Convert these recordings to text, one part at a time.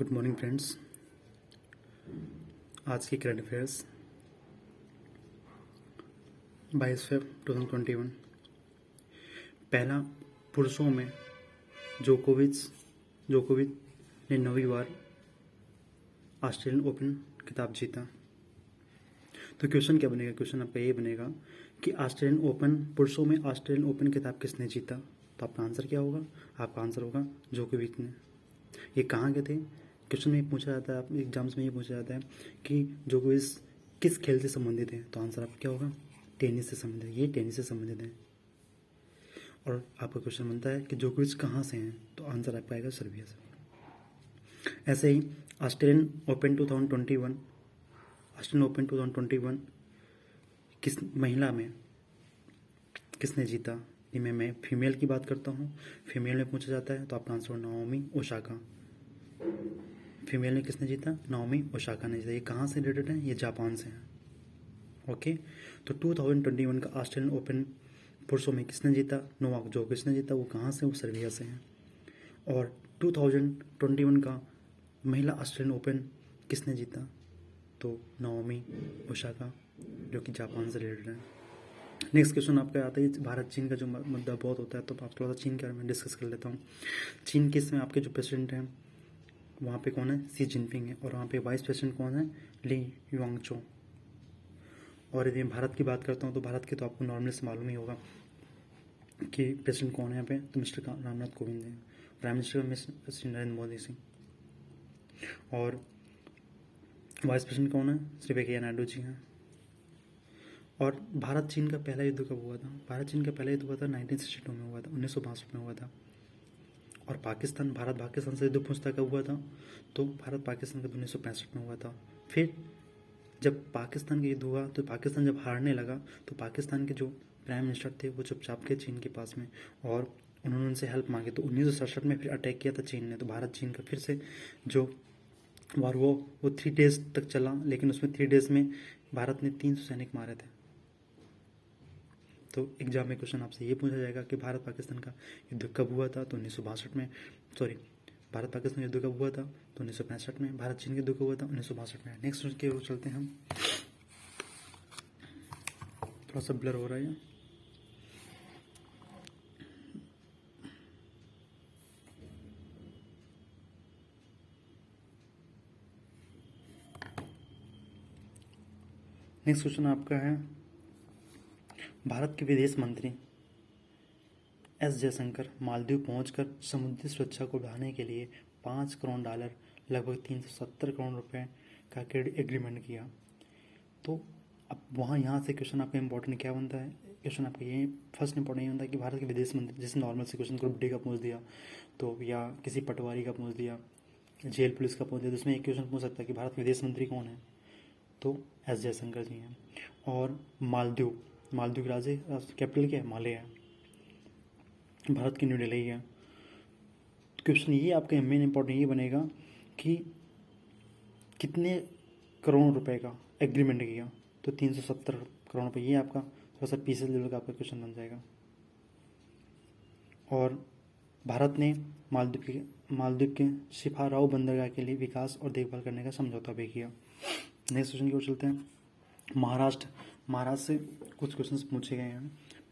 Good morning friends. आज की current affairs 22 Feb 2021। पहला, पुरुषों में जोकोविच ने 9वीं बार ऑस्ट्रेलियन ओपन खिताब जीता। तो क्वेश्चन क्या बनेगा? क्वेश्चन आपका ये बनेगा कि ऑस्ट्रेलियन ओपन, पुरुषों में ऑस्ट्रेलियन ओपन खिताब किसने जीता? तो आपका आंसर क्या होगा? आपका आंसर होगा जोकोविच ने। ये कहाँ के थे? क्वेश्चन में पूछा जाता है, आप एग्जाम्स में ये पूछा जाता है कि जोकोविच किस खेल से संबंधित है? तो आंसर आपका क्या होगा? टेनिस से संबंधित है। ये टेनिस से संबंधित है। और आपका क्वेश्चन बनता है कि जोकोविच कहाँ से हैं? तो आंसर आपका आएगा सर्बिया से। ऐसे ही ऑस्ट्रेलियन ओपन 2021 किस महिला में किसने जीता? ये मैं फीमेल की बात करता हूँ। फीमेल में पूछा जाता है तो आपका आंसर नाओमी ओसाका। फीमेल ने किसने जीता? नाओमी ओसाका ने जीता। ये कहाँ से रिलेटेड है? ये जापान से है। ओके, तो 2021 का ऑस्ट्रेलियन ओपन पुरुषों में किसने जीता? नोवाक जोकोविच ने जीता। वो कहाँ से? वो सर्बिया से हैं। और 2021 का महिला ऑस्ट्रेलियन ओपन किसने जीता? तो नाओमी ओसाका, जो कि जापान से रिलेटेड है। नेक्स्ट क्वेश्चन आपका आता है भारत चीन का जो मुद्दा बहुत होता है, तो आप थोड़ा सा चीन के बारे में डिस्कस कर लेता हूँ। चीन के इसमें आपके जो प्रेसिडेंट हैं वहाँ पे कौन है? सी जिनपिंग है। और वहाँ पे वाइस प्रेसिडेंट कौन है? ली युआंगचो। और यदि भारत की बात करता हूँ तो भारत के तो आपको नॉर्मली से मालूम ही होगा कि प्रेसिडेंट कौन है यहाँ पे? तो मिस्टर रामनाथ कोविंद है। Prime minister mister Shri Narendra Modi Singh. और वाइस प्रेसिडेंट कौन है? श्री वेंकैया नायडू जी हैं। और भारत चीन का पहला युद्ध कब हुआ था? भारत चीन का पहला युद्ध हुआ था 1962 में हुआ था, 1962 में हुआ था। और भारत पाकिस्तान से युद्ध पूछता कब हुआ था? तो भारत पाकिस्तान का 1965 में हुआ था। फिर जब पाकिस्तान का युद्ध हुआ तो पाकिस्तान जब हारने लगा तो पाकिस्तान के जो प्राइम मिनिस्टर थे वो चुपचाप गए चीन के पास में और उन्होंने उनसे हेल्प मांगी। तो 1967 में फिर अटैक किया था चीन ने। तो भारत चीन का फिर से जो वार वो 3 डेज तक चला, लेकिन उसमें 3 डेज में भारत ने 300 सैनिक मारे थे। तो एग्जाम में क्वेश्चन आपसे ये पूछा जाएगा कि भारत पाकिस्तान का युद्ध कब हुआ था? तो 1962 में। भारत पाकिस्तान युद्ध कब हुआ था? तो 1965 में। भारत चीन युद्ध कब हुआ था? 1962 में। नेक्स्ट की ओर चलते हैं हम। थोड़ा सा ब्लर हो रहा है। नेक्स्ट क्वेश्चन आपका है, भारत के विदेश मंत्री एस जयशंकर मालदीव पहुंचकर समुद्री सुरक्षा को बढ़ाने के लिए $5 करोड़ लगभग 370 करोड़ रुपए का एग्रीमेंट किया। तो अब वहाँ यहाँ से क्वेश्चन आपका इंपॉर्टेंट क्या बनता है? क्वेश्चन आपका ये फर्स्ट इंपॉर्टेंट ये बनता है कि भारत के विदेश मंत्री, जैसे नॉर्मल से क्वेश्चन ग्रुप डी का पूछ दिया तो, या किसी पटवारी का पूछ दिया, जेल पुलिस का पूछ दिया, तो इसमें एक क्वेश्चन पूछ सकता है कि भारत के विदेश मंत्री कौन है? तो एस जयशंकर जी हैं। और मालदीव की कैपिटल क्या है? माले है। भारत की न्यू दिल्ली है। क्वेश्चन ये आपका मेन इंपॉर्टेंट ये बनेगा कि कितने करोड़ रुपए का एग्रीमेंट किया? तो 370 करोड़ रुपए। ये आपका थोड़ा सा पीसेस लेवल का आपका क्वेश्चन बन जाएगा। और भारत ने मालदीव के शिफाराव बंदरगाह के लिए विकास और देखभाल करने का समझौता भी किया। नेक्स्ट क्वेश्चन की ओर चलते हैं। महाराष्ट्र से कुछ क्वेश्चन पूछे गए हैं।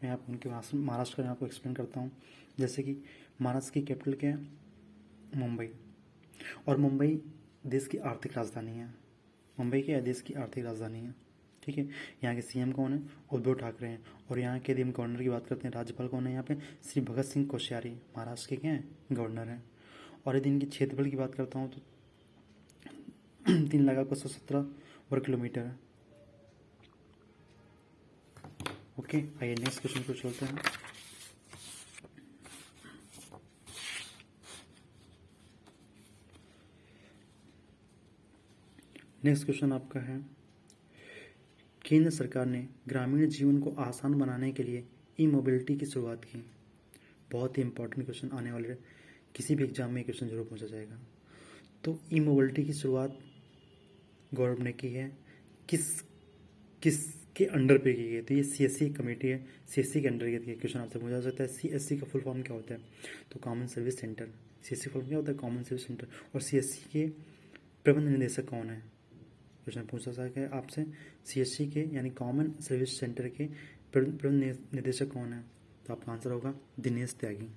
मैं आप उनके महाराष्ट्र का आपको एक्सप्लेन करता हूँ। जैसे कि महाराष्ट्र की कैपिटल क्या है? मुंबई। और मुंबई देश की आर्थिक राजधानी है। मुंबई क्या है? देश की आर्थिक राजधानी है। ठीक है। यहाँ के सीएम कौन है? उद्धव ठाकरे हैं। और यहाँ के यदि हम गवर्नर की बात करते हैं, राज्यपाल कौन है यहाँ पे? श्री भगत सिंह कोश्यारी महाराष्ट्र के क्या है? गवर्नर हैं। और यदि इनकी क्षेत्रफल की बात करता हूँ तो 3,17 वर्ग किलोमीटर है। ओके, आइए नेक्स्ट क्वेश्चन को चलते हैं। नेक्स्ट क्वेश्चन आपका है, केंद्र सरकार ने ग्रामीण जीवन को आसान बनाने के लिए ई मोबिलिटी की शुरुआत की। बहुत ही इंपॉर्टेंट क्वेश्चन, आने वाले किसी भी एग्जाम में क्वेश्चन जरूर पूछा जाएगा। तो ई मोबिलिटी की शुरुआत गवर्नमेंट ने की है। किसके अंडर पे की गई? तो ये सीएससी कमेटी है। सीएससी के अंडर की क्वेश्चन आपसे पूछा जा सकता है। सीएससी का फुल फॉर्म क्या होता है? तो common service centre. CSC form क्या होता है? Common service centre. और CSC के प्रबंध निदेशक कौन है? क्वेश्चन पूछा जा सकता है आपसे, CSC के यानी कॉमन सर्विस सेंटर के प्रबंध निदेशक कौन है? तो आपका आंसर होगा दिनेश त्यागी।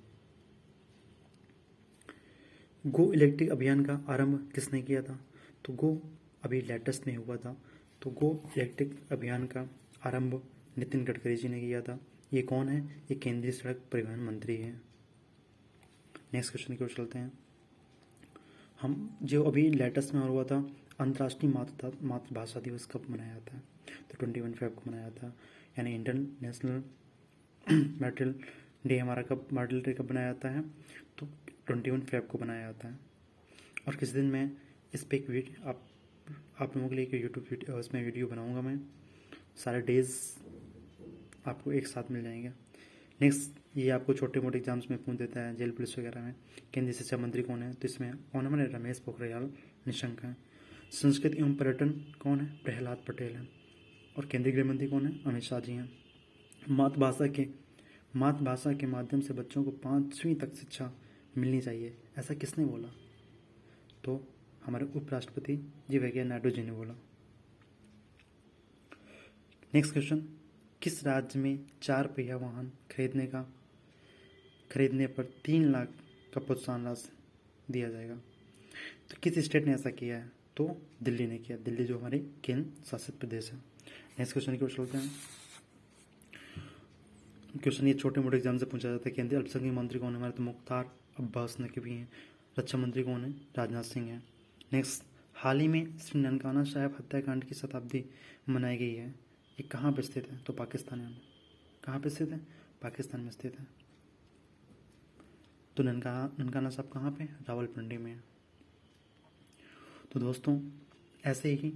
गो इलेक्ट्रिक अभियान का आरंभ किसने किया था? तो गो अभी लेटेस्ट में हुआ था, तो गो इलेक्ट्रिक अभियान का आरंभ नितिन गडकरी जी ने किया था। ये कौन है? ये केंद्रीय सड़क परिवहन मंत्री है। नेक्स्ट क्वेश्चन की ओर चलते हैं हम। जो अभी लेटेस्ट में हुआ था, अंतर्राष्ट्रीय मातृभाषा दिवस कब मनाया जाता है? तो 21 फेब को मनाया था। यानी इंटरनेशनल मैटरल डे हमारा कब, मैटरल डे कब बनाया जाता है? तो 21 फेब को बनाया जाता है। और किस दिन मैं इस पर एक वीडियो आप लोगों के लिए एक यूट्यूब उसमें वीडियो बनाऊंगा। मैं सारे डेज आपको एक साथ मिल जाएंगे। नेक्स्ट, ये आपको छोटे मोटे एग्जाम्स में पूछ देता है, जेल पुलिस वगैरह में। केंद्रीय शिक्षा मंत्री कौन है? तो इसमें ऑनरेबल रमेश पोखरियाल निशंक है। संस्कृति एवं पर्यटन कौन है? प्रहलाद पटेल है। और केंद्रीय गृह मंत्री कौन है? अमित शाह जी हैं। मातृभाषा के माध्यम से बच्चों को 5वीं तक शिक्षा मिलनी चाहिए, ऐसा किसने बोला? तो हमारे उपराष्ट्रपति जी वेंकैया नायडू जी ने बोला। नेक्स्ट क्वेश्चन, किस राज्य में 4 पहिया वाहन खरीदने पर 3 लाख का प्रोत्साहन राशि दिया जाएगा? तो किस स्टेट ने ऐसा किया है? तो दिल्ली ने किया। दिल्ली जो हमारे केंद्र शासित प्रदेश है। नेक्स्ट क्वेश्चन की ओर चलते हैं। क्वेश्चन ये छोटे मोटे एग्जाम से पूछा जाता है। केंद्रीय अल्पसंख्यक मंत्री कौन है? हमारे तो मुख्तार अब्बास नकवी हैं। रक्षा मंत्री कौन है? राजनाथ सिंह है। नेक्स्ट, हाल ही में श्री ननकाना साहब हत्याकांड की शताब्दी मनाई गई है, ये कहाँ पर स्थित है? तो पाकिस्तान में। कहाँ पर स्थित है? पाकिस्तान में स्थित है। तो ननकाना साहब कहाँ पे? रावलपिंडी में। तो दोस्तों, ऐसे ही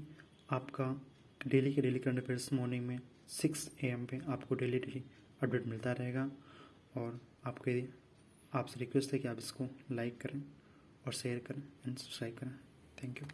आपका डेली के डेली करंट अफेयर्स मॉर्निंग में 6 AM पे आपको डेली अपडेट मिलता रहेगा। और आपसे रिक्वेस्ट है कि आप इसको लाइक करें और शेयर करें एंड सब्सक्राइब करें। Thank you.